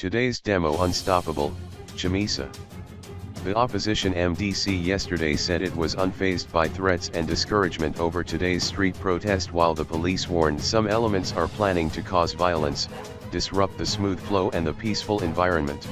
Today's demo unstoppable, Chamisa. The opposition MDC yesterday said it was unfazed by threats and discouragement over today's street protest, while the police warned some elements are planning to cause violence, disrupt the smooth flow and the peaceful environment.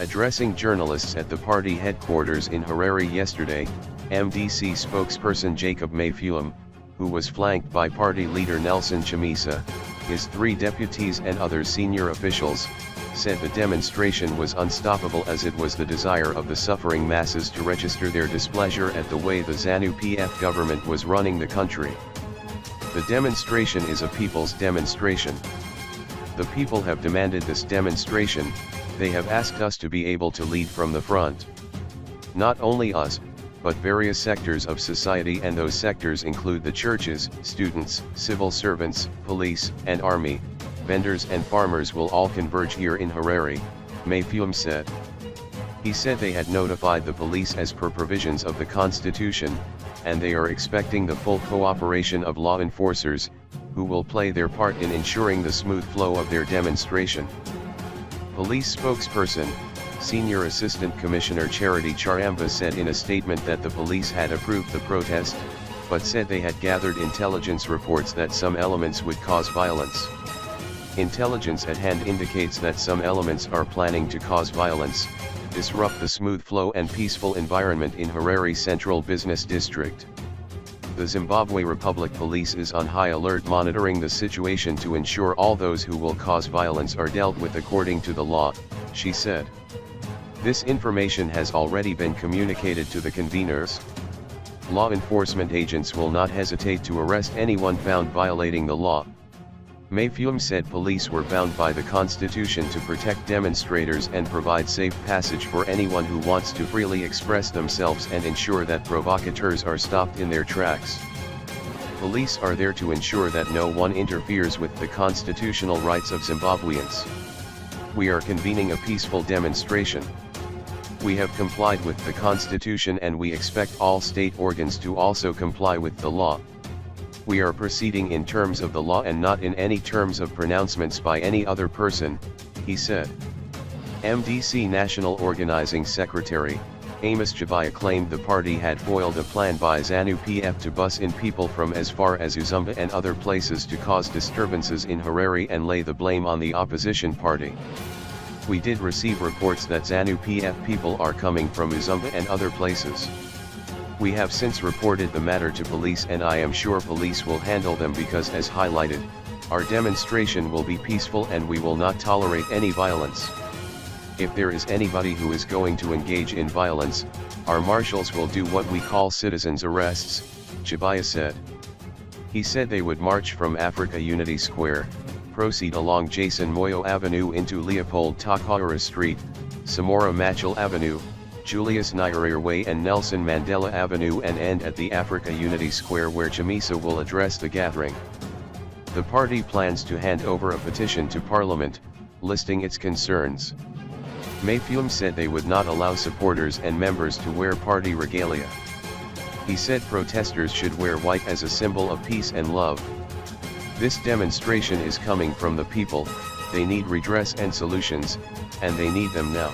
Addressing journalists at the party headquarters in Harare yesterday, MDC spokesperson Jacob Mayfium, who was flanked by party leader Nelson Chamisa, his 3 deputies and other senior officials, said the demonstration was unstoppable as it was the desire of the suffering masses to register their displeasure at the way the ZANU-PF government was running the country. The demonstration is a people's demonstration. The people have demanded this demonstration, they have asked us to be able to lead from the front. Not only us, but various sectors of society, and those sectors include the churches, students, civil servants, police, and army. Vendors and farmers will all converge here in Harare, Mayfium said. He said they had notified the police as per provisions of the Constitution, and they are expecting the full cooperation of law enforcers, who will play their part in ensuring the smooth flow of their demonstration. Police spokesperson, Senior Assistant Commissioner Charity Charamba said in a statement that the police had approved the protest, but said they had gathered intelligence reports that some elements would cause violence. Intelligence at hand indicates that some elements are planning to cause violence, disrupt the smooth flow and peaceful environment in Harare Central Business District. The Zimbabwe Republic Police is on high alert, monitoring the situation to ensure all those who will cause violence are dealt with according to the law, she said. This information has already been communicated to the conveners. Law enforcement agents will not hesitate to arrest anyone found violating the law. Mayfium said police were bound by the Constitution to protect demonstrators and provide safe passage for anyone who wants to freely express themselves and ensure that provocateurs are stopped in their tracks. Police are there to ensure that no one interferes with the constitutional rights of Zimbabweans. We are convening a peaceful demonstration. We have complied with the Constitution and we expect all state organs to also comply with the law. We are proceeding in terms of the law and not in any terms of pronouncements by any other person, he said. MDC National Organizing Secretary, Amos Jabaya, claimed the party had foiled a plan by ZANU-PF to bus in people from as far as Uzumba and other places to cause disturbances in Harare and lay the blame on the opposition party. We did receive reports that ZANU-PF people are coming from Uzumba and other places. We have since reported the matter to police and I am sure police will handle them because, as highlighted, our demonstration will be peaceful and we will not tolerate any violence. If there is anybody who is going to engage in violence, our marshals will do what we call citizens' arrests, Jabaya said. He said they would march from Africa Unity Square, proceed along Jason Moyo Avenue into Leopold Takaura Street, Samora Machel Avenue, Julius Nyerere Way and Nelson Mandela Avenue and end at the Africa Unity Square, where Chamisa will address the gathering. The party plans to hand over a petition to Parliament, listing its concerns. Mayfium said they would not allow supporters and members to wear party regalia. He said protesters should wear white as a symbol of peace and love. This demonstration is coming from the people, they need redress and solutions, and they need them now.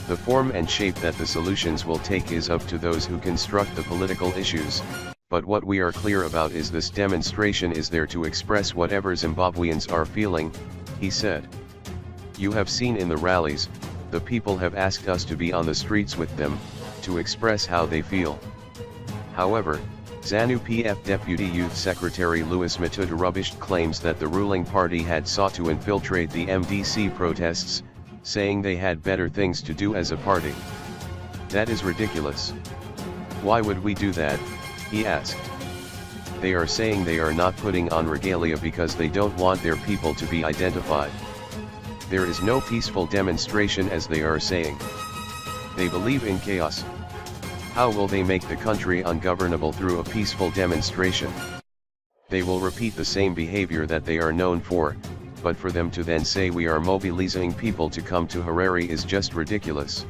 The form and shape that the solutions will take is up to those who construct the political issues, but what we are clear about is this demonstration is there to express whatever Zimbabweans are feeling, he said. You have seen in the rallies, the people have asked us to be on the streets with them, to express how they feel. However, ZANU-PF Deputy Youth Secretary Louis Matuda Rubisht claims that the ruling party had sought to infiltrate the MDC protests, saying they had better things to do as a party. That is ridiculous. Why would we do that? He asked. They are saying they are not putting on regalia because they don't want their people to be identified. There is no peaceful demonstration as they are saying. They believe in chaos. How will they make the country ungovernable through a peaceful demonstration? They will repeat the same behavior that they are known for, but for them to then say we are mobilizing people to come to Harare is just ridiculous.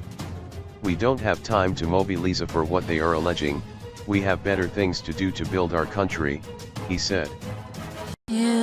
We don't have time to mobilize for what they are alleging, we have better things to do to build our country, he said. Yeah.